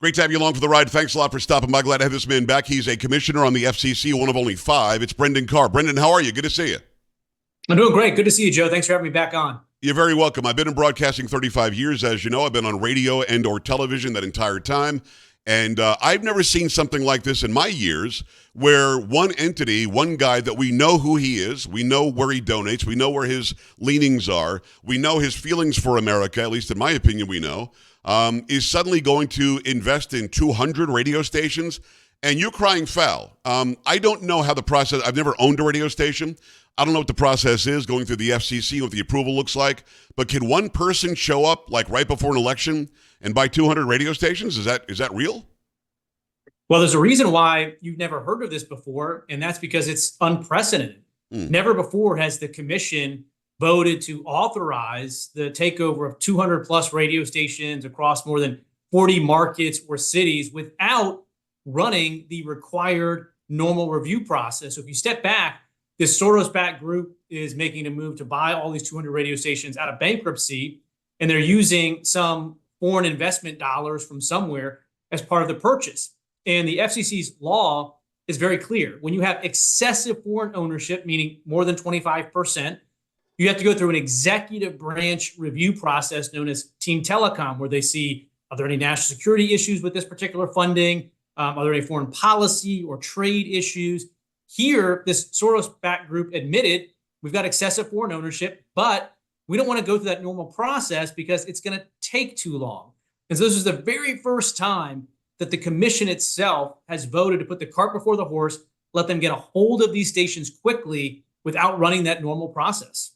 Great to have you along for the ride. Thanks a lot for stopping by. Glad to have this man back. He's a commissioner on the FCC, one of only 5. It's Brendan Carr. Brendan, how are you? Good to see you. I'm doing great. Good to see you, Joe. Thanks for having me back on. You're very welcome. I've been in broadcasting 35 years, as you know. I've been on radio and or television that entire time. And I've never seen something like this in my years where one entity, one guy that we know who he is, we know where he donates, we know where his leanings are, we know his feelings for America, at least in my opinion we know, is suddenly going to invest in 200 radio stations. And you're crying foul. I don't know how the process, I've never owned a radio station. I don't know what the process is going through the FCC, what the approval looks like. But can one person show up like right before an election and buy 200 radio stations? Is that real? Well, there's a reason why you've never heard of this before, and that's because it's unprecedented. Never before has the commission voted to authorize the takeover of 200 plus radio stations across more than 40 markets or cities without running the required normal review process. So if you step back, this Soros-backed group is making a move to buy all these 200 radio stations out of bankruptcy, and they're using some foreign investment dollars from somewhere as part of the purchase. And the FCC's law is very clear. When you have excessive foreign ownership, meaning more than 25%, you have to go through an executive branch review process known as Team Telecom, where they see, are there any national security issues with this particular funding? Are there any foreign policy or trade issues? Here, this Soros-backed group admitted we've got excessive foreign ownership, but we don't want to go through that normal process because it's going to take too long. And so this is the very first time that the commission itself has voted to put the cart before the horse, let them get a hold of these stations quickly without running that normal process.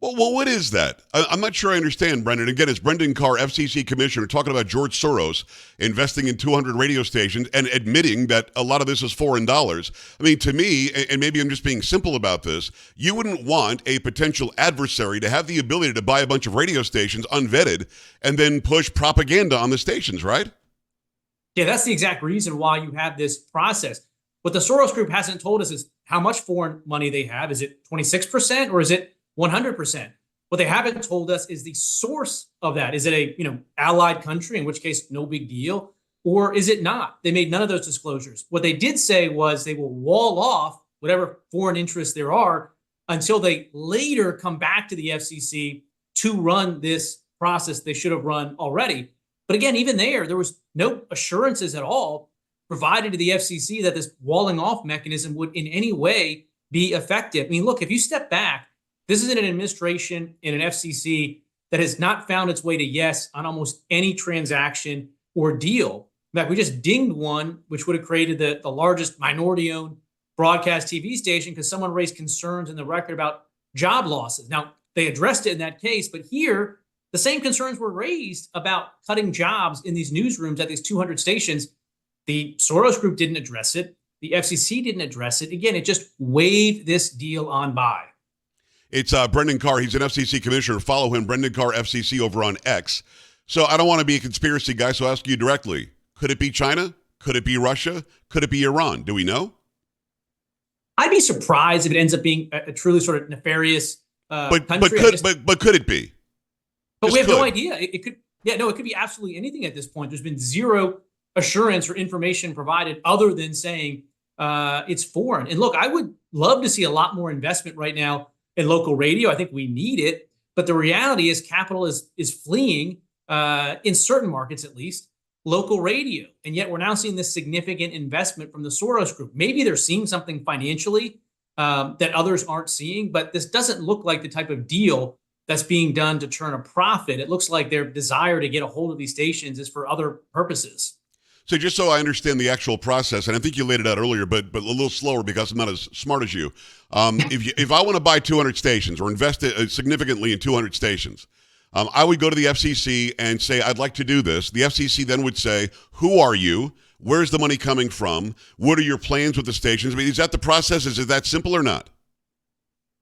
Well, what is that? I'm not sure I understand, Brendan. Again, it's Brendan Carr, FCC Commissioner, talking about George Soros investing in 200 radio stations and admitting that a lot of this is foreign dollars. I mean, to me, and maybe I'm just being simple about this, you wouldn't want a potential adversary to have the ability to buy a bunch of radio stations unvetted and then push propaganda on the stations, right? Yeah, that's the exact reason why you have this process. What the Soros group hasn't told us is how much foreign money they have. Is it 26% or is it 100%? What they haven't told us is the source of that. Is it a allied country, in which case no big deal, or is it not? They made none of those disclosures. What they did say was they will wall off whatever foreign interests there are until they later come back to the FCC to run this process they should have run already. But again, even there was no assurances at all provided to the FCC that this walling off mechanism would in any way be effective. I mean, look, if you step back, this is an administration in an FCC that has not found its way to yes on almost any transaction or deal. In fact, we just dinged one, which would have created the largest minority-owned broadcast TV station because someone raised concerns in the record about job losses. Now, they addressed it in that case, but here, the same concerns were raised about cutting jobs in these newsrooms at these 200 stations. The Soros group didn't address it. The FCC didn't address it. Again, it just waved this deal on by. It's Brendan Carr. He's an FCC commissioner. Follow him, Brendan Carr, FCC, over on X. So I don't want to be a conspiracy guy, so I'll ask you directly. Could it be China? Could it be Russia? Could it be Iran? Do we know? I'd be surprised if it ends up being a truly sort of nefarious country. But could it be? But we have no idea. It could be absolutely anything at this point. There's been zero assurance or information provided other than saying it's foreign. And look, I would love to see a lot more investment right now in local radio. I think we need it. But the reality is capital is fleeing, in certain markets at least, local radio. And yet we're now seeing this significant investment from the Soros group. Maybe they're seeing something financially that others aren't seeing, but this doesn't look like the type of deal that's being done to turn a profit. It looks like their desire to get a hold of these stations is for other purposes. So just so I understand the actual process, and I think you laid it out earlier, but a little slower because I'm not as smart as you. If I want to buy 200 stations or invest significantly in 200 stations, I would go to the FCC and say, I'd like to do this. The FCC then would say, who are you? Where's the money coming from? What are your plans with the stations? I mean, is that the process? Is it that simple or not?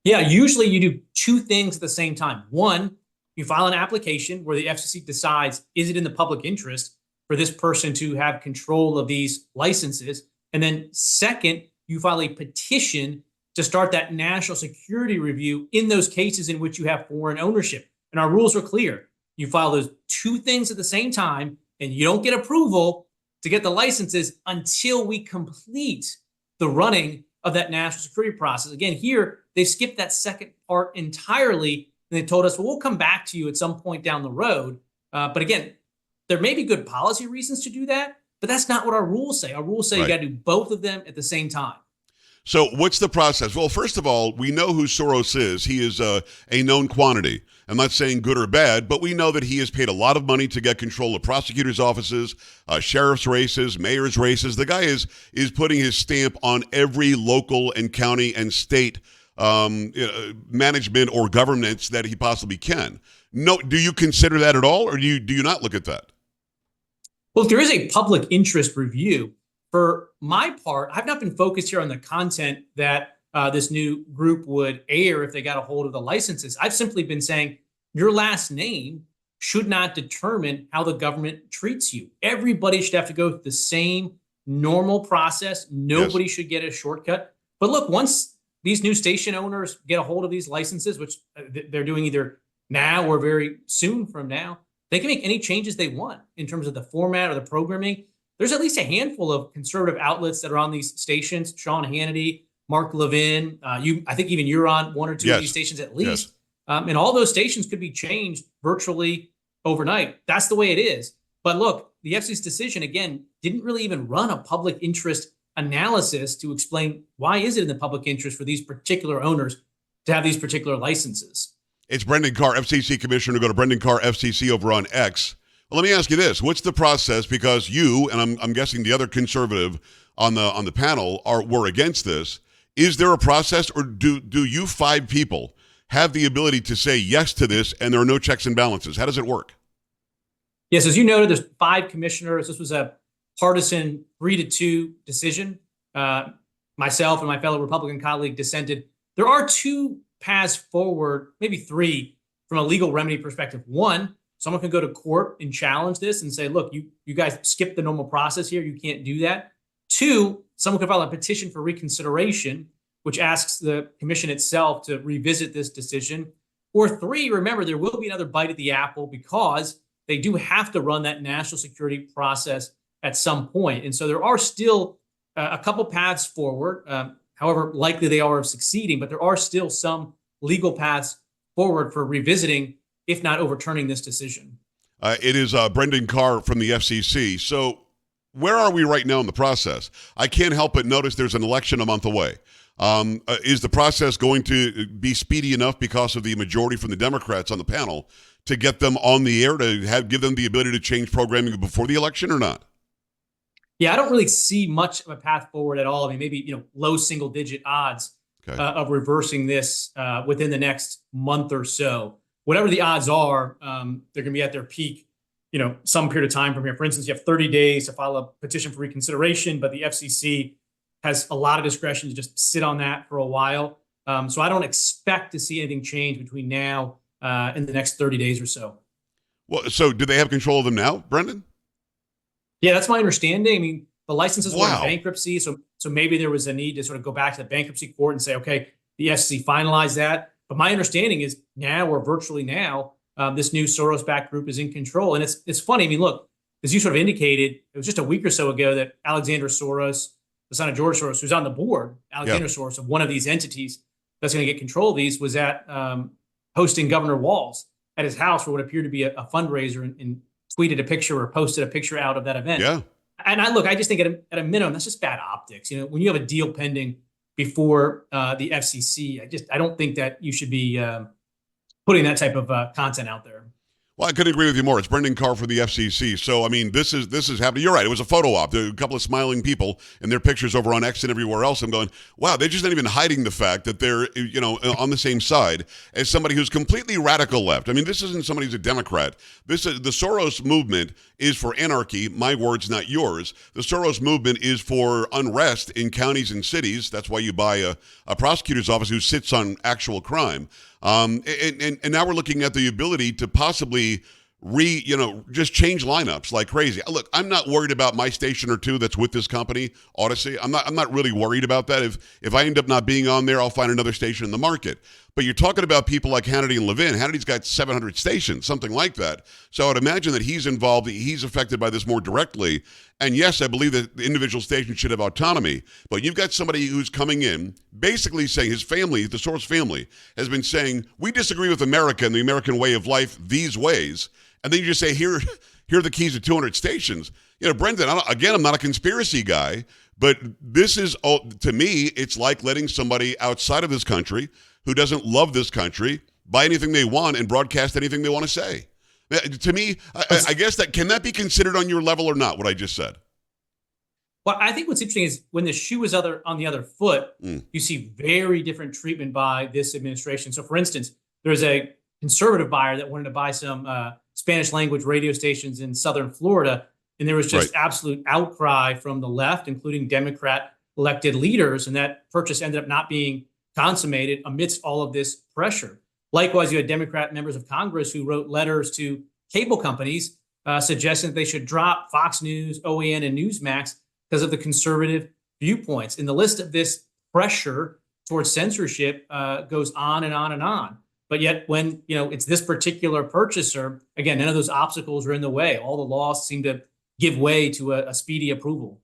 Yeah, usually you do two things at the same time. One, you file an application where the FCC decides, is it in the public interest for this person to have control of these licenses? And then second, you file a petition to start that national security review in those cases in which you have foreign ownership. And our rules are clear. You file those two things at the same time and you don't get approval to get the licenses until we complete the running of that national security process. Again, here, they skipped that second part entirely, and they told us, well, we'll come back to you at some point down the road. But again, there may be good policy reasons to do that, but that's not what our rules say. Our rules say you got to do both of them at the same time. So what's the process? Well, first of all, we know who Soros is. He is a known quantity. I'm not saying good or bad, but we know that he has paid a lot of money to get control of prosecutors' offices, sheriff's races, mayor's races. The guy is putting his stamp on every local and county and state management or governance that he possibly can. No, do you consider that at all, or do you not look at that? Well, if there is a public interest review, for my part, I've not been focused here on the content that this new group would air if they got a hold of the licenses. I've simply been saying your last name should not determine how the government treats you. Everybody should have to go through the same normal process. Nobody should get a shortcut. But look, once these new station owners get a hold of these licenses, which they're doing either now or very soon from now, they can make any changes they want in terms of the format or the programming. There's at least a handful of conservative outlets that are on these stations. Sean Hannity, Mark Levin, I think even you're on one or two of these stations at least. And all those stations could be changed virtually overnight. That's the way it is. But look, the FCC's decision, again, didn't really even run a public interest analysis to explain why is it in the public interest for these particular owners to have these particular licenses. It's Brendan Carr, FCC Commissioner. Go to Brendan Carr, FCC over on X. Well, let me ask you this. What's the process? Because you, and I'm guessing the other conservative on the panel were against this. Is there a process, or do you 5 people have the ability to say yes to this and there are no checks and balances? How does it work? Yes, as you noted, there's 5 commissioners. This was a partisan 3-2 decision. Myself and my fellow Republican colleague dissented. There are 2 paths forward, maybe 3, from a legal remedy perspective. One, someone can go to court and challenge this and say, look, you guys skipped the normal process here. You can't do that. 2, someone can file a petition for reconsideration, which asks the commission itself to revisit this decision. Or 3, remember, there will be another bite at the apple because they do have to run that national security process at some point. And so there are still a couple paths forward, however likely they are of succeeding, but there are still some legal paths forward for revisiting, if not overturning this decision. It is Brendan Carr from the FCC. So where are we right now in the process? I can't help but notice there's an election a month away. Is the process going to be speedy enough because of the majority from the Democrats on the panel to get them on the air to give them the ability to change programming before the election or not? Yeah, I don't really see much of a path forward at all. I mean, maybe low single-digit odds of reversing this within the next month or so. Whatever the odds are, they're going to be at their peak, some period of time from here. For instance, you have 30 days to file a petition for reconsideration, but the FCC has a lot of discretion to just sit on that for a while. So I don't expect to see anything change between now and the next 30 days or so. Well, so do they have control of them now, Brendan? Yeah, that's my understanding. I mean, the licenses were in bankruptcy, so maybe there was a need to sort of go back to the bankruptcy court and say, okay, the FCC finalized that. But my understanding is now, or virtually now, this new Soros-backed group is in control. And it's funny. I mean, look, as you sort of indicated, it was just a week or so ago that Alexander Soros, the son of George Soros, who's on the board, Alexander Soros, of one of these entities that's going to get control of these, was at hosting Governor Walz at his house for what appeared to be a fundraiser and tweeted a picture or posted a picture out of that event. Yeah. And I just think at a minimum, that's just bad optics. When you have a deal pending before the FCC, I don't think that you should be putting that type of content out there. Well, I couldn't agree with you more. It's Brendan Carr for the FCC. So, I mean, this is happening. You're right. It was a photo op. There were a couple of smiling people and their pictures over on X and everywhere else. I'm going, wow, they're just not even hiding the fact that they're, on the same side as somebody who's completely radical left. I mean, this isn't somebody who's a Democrat. The Soros movement is for anarchy. My words, not yours. The Soros movement is for unrest in counties and cities. That's why you buy a prosecutor's office who sits on actual crime. And now we're looking at the ability to possibly just change lineups like crazy. Look, I'm not worried about my station or two that's with this company, Odyssey. I'm not really worried about that. If I end up not being on there, I'll find another station in the market. But you're talking about people like Hannity and Levin. Hannity's got 700 stations, something like that. So I would imagine that he's involved, he's affected by this more directly. And yes, I believe that the individual station should have autonomy. But you've got somebody who's coming in, basically saying his family, the Soros family, has been saying, we disagree with America and the American way of life these ways. And then you just say, here are the keys to 200 stations. Brendan, I'm not a conspiracy guy, but this is, to me, it's like letting somebody outside of this country who doesn't love this country buy anything they want and broadcast anything they want to say. To me, I guess can that be considered on your level or not, what I just said? Well, I think what's interesting is when the shoe is on the other foot, you see very different treatment by this administration. So, for instance, there's a conservative buyer that wanted to buy some Spanish language radio stations in southern Florida. And there was just absolute outcry from the left, including Democrat elected leaders. And that purchase ended up not being consummated amidst all of this pressure. Likewise, you had Democrat members of Congress who wrote letters to cable companies suggesting that they should drop Fox News, OAN, and Newsmax because of the conservative viewpoints. And the list of this pressure towards censorship goes on and on and on. But yet when it's this particular purchaser, again, none of those obstacles are in the way. All the laws seem to give way to a speedy approval.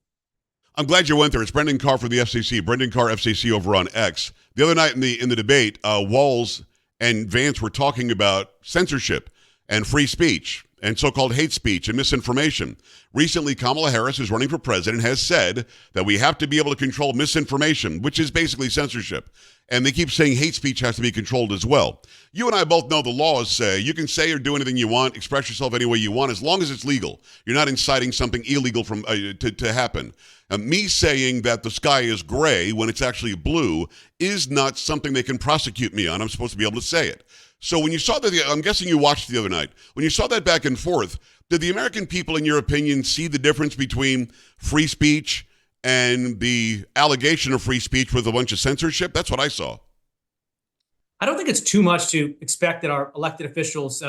I'm glad you went there. It's Brendan Carr for the FCC. Brendan Carr, FCC, over on X. The other night in the debate, Walz and Vance were talking about censorship and free speech and so-called hate speech and misinformation. Recently, Kamala Harris, who's running for president, has said that we have to be able to control misinformation, which is basically censorship. And they keep saying hate speech has to be controlled as well. You and I both know the laws say you can say or do anything you want, express yourself any way you want, as long as it's legal. You're not inciting something illegal to happen. Me saying that the sky is gray when it's actually blue is not something they can prosecute me on. I'm supposed to be able to say it. So when you saw that, I'm guessing you watched the other night, when you saw that back and forth, did the American people, in your opinion, see the difference between free speech and the allegation of free speech with a bunch of censorship? That's what I saw. I don't think it's too much to expect that our elected officials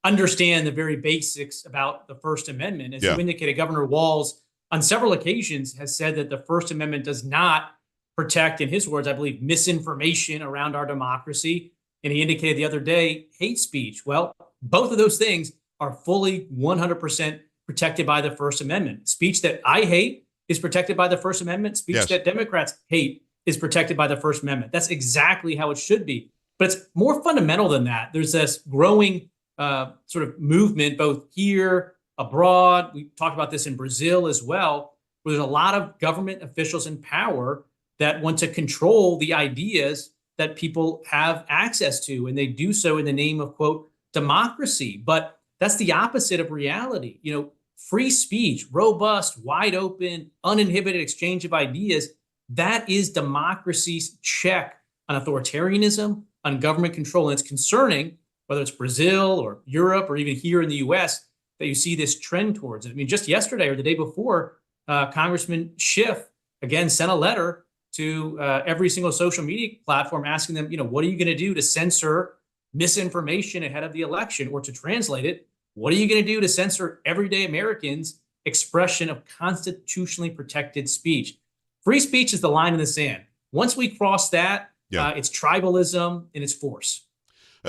understand the very basics about the First Amendment. As you indicated, Governor Walz, on several occasions, has said that the First Amendment does not protect, in his words, I believe, misinformation around our democracy. And he indicated the other day, hate speech. Well, both of those things are fully 100% protected by the First Amendment. Speech that I hate is protected by the First Amendment. Speech that Democrats hate is protected by the First Amendment. That's exactly how it should be. But it's more fundamental than that. There's this growing sort of movement, both here, abroad. We talked about this in Brazil as well, where there's a lot of government officials in power that want to control the ideas that people have access to. And they do so in the name of, quote, democracy. But that's the opposite of reality. Free speech, robust, wide open, uninhibited exchange of ideas, that is democracy's check on authoritarianism, on government control. And it's concerning, whether it's Brazil or Europe or even here in the US, that you see this trend towards it. I mean, just yesterday or the day before, Congressman Schiff, again, sent a letter to every single social media platform asking them, what are you going to do to censor misinformation ahead of the election? Or to translate it, what are you going to do to censor everyday Americans' expression of constitutionally protected speech? Free speech is the line in the sand. Once we cross that, it's tribalism in its force.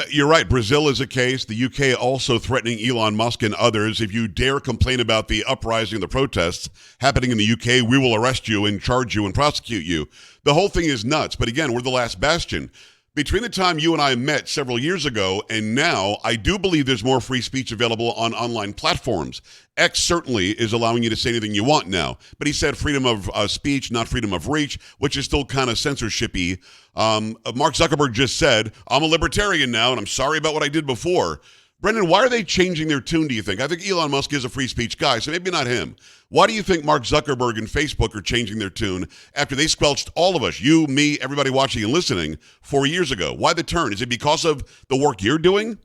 You're right. Brazil is a case. The UK also threatening Elon Musk and others. If you dare complain about the uprising, the protests happening in the UK, we will arrest you and charge you and prosecute you. The whole thing is nuts. But again, we're the last bastion. Between the time you and I met several years ago and now, I do believe there's more free speech available on online platforms. X certainly is allowing you to say anything you want now. But he said freedom of speech, not freedom of reach, which is still kind of censorship-y. Mark Zuckerberg just said, I'm a libertarian now, and I'm sorry about what I did before. Brendan, why are they changing their tune, do you think? I think Elon Musk is a free speech guy, so maybe not him. Why do you think Mark Zuckerberg and Facebook are changing their tune after they squelched all of us, you, me, everybody watching and listening, 4 years ago? Why the turn? Is it because of the work you're doing?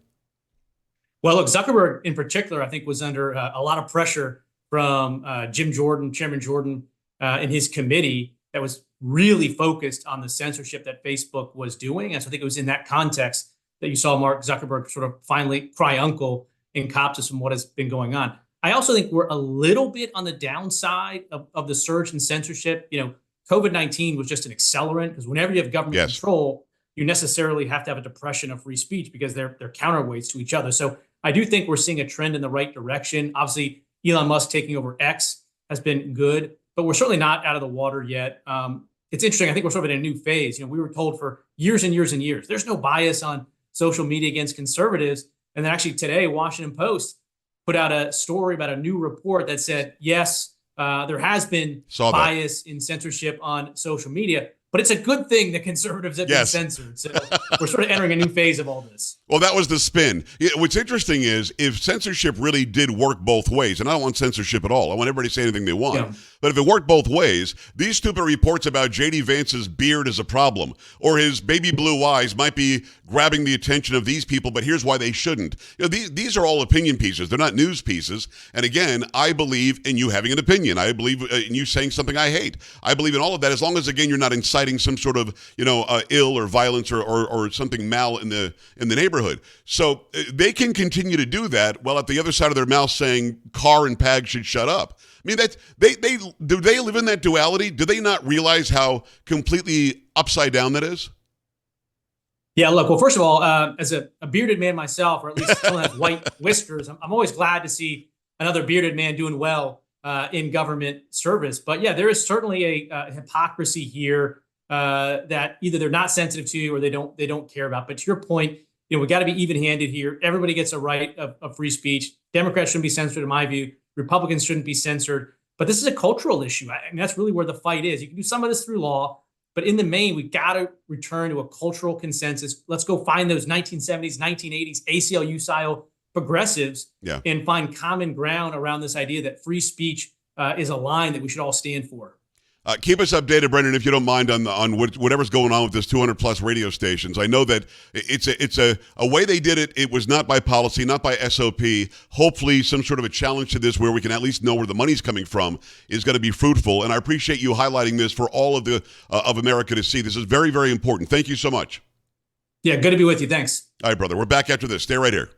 Well, look, Zuckerberg in particular, I think, was under a lot of pressure from Chairman Jordan, and his committee that was really focused on the censorship that Facebook was doing. And so I think it was in that context that you saw Mark Zuckerberg sort of finally cry uncle in copses from what has been going on. I also think we're a little bit on the downside of the surge in censorship. COVID-19 was just an accelerant because whenever you have government control, you necessarily have to have a depression of free speech because they're counterweights to each other. So I do think we're seeing a trend in the right direction. Obviously, Elon Musk taking over X has been good, but we're certainly not out of the water yet. It's interesting. I think we're sort of in a new phase. We were told for years and years and years, there's no bias on social media against conservatives. And then actually today, Washington Post put out a story about a new report that said, yes, there has been bias in censorship on social media, but it's a good thing that conservatives have been censored. So we're sort of entering a new phase of all this. Well, that was the spin. What's interesting is if censorship really did work both ways, and I don't want censorship at all. I want everybody to say anything they want. Yeah. But if it worked both ways, these stupid reports about J.D. Vance's beard is a problem, or his baby blue eyes might be grabbing the attention of these people, but here's why they shouldn't. These are all opinion pieces. They're not news pieces. And again, I believe in you having an opinion. I believe in you saying something I hate. I believe in all of that, as long as, again, you're not inciting some sort of, ill or violence or something mal in the neighborhood. So they can continue to do that while at the other side of their mouth saying Carr and Pag should shut up. I mean, do they live in that duality? Do they not realize how completely upside down that is? Yeah, look, well, first of all, as a bearded man myself, or at least someone that has white whiskers, I'm always glad to see another bearded man doing well in government service. But yeah, there is certainly a hypocrisy here that either they're not sensitive to or they don't care about. But to your point, we got to be even-handed here. Everybody gets a right of free speech. Democrats shouldn't be censored, in my view. Republicans shouldn't be censored. But this is a cultural issue. I mean, that's really where the fight is. You can do some of this through law, but in the main, we got to return to a cultural consensus. Let's go find those 1970s, 1980s ACLU-style progressives and find common ground around this idea that free speech is a line that we should all stand for. Keep us updated, Brendan, if you don't mind, on whatever's going on with this 200-plus radio stations. I know that it's a way they did it. It was not by policy, not by SOP. Hopefully, some sort of a challenge to this where we can at least know where the money's coming from is going to be fruitful. And I appreciate you highlighting this for all of of America to see. This is very, very important. Thank you so much. Yeah, good to be with you. Thanks. All right, brother. We're back after this. Stay right here.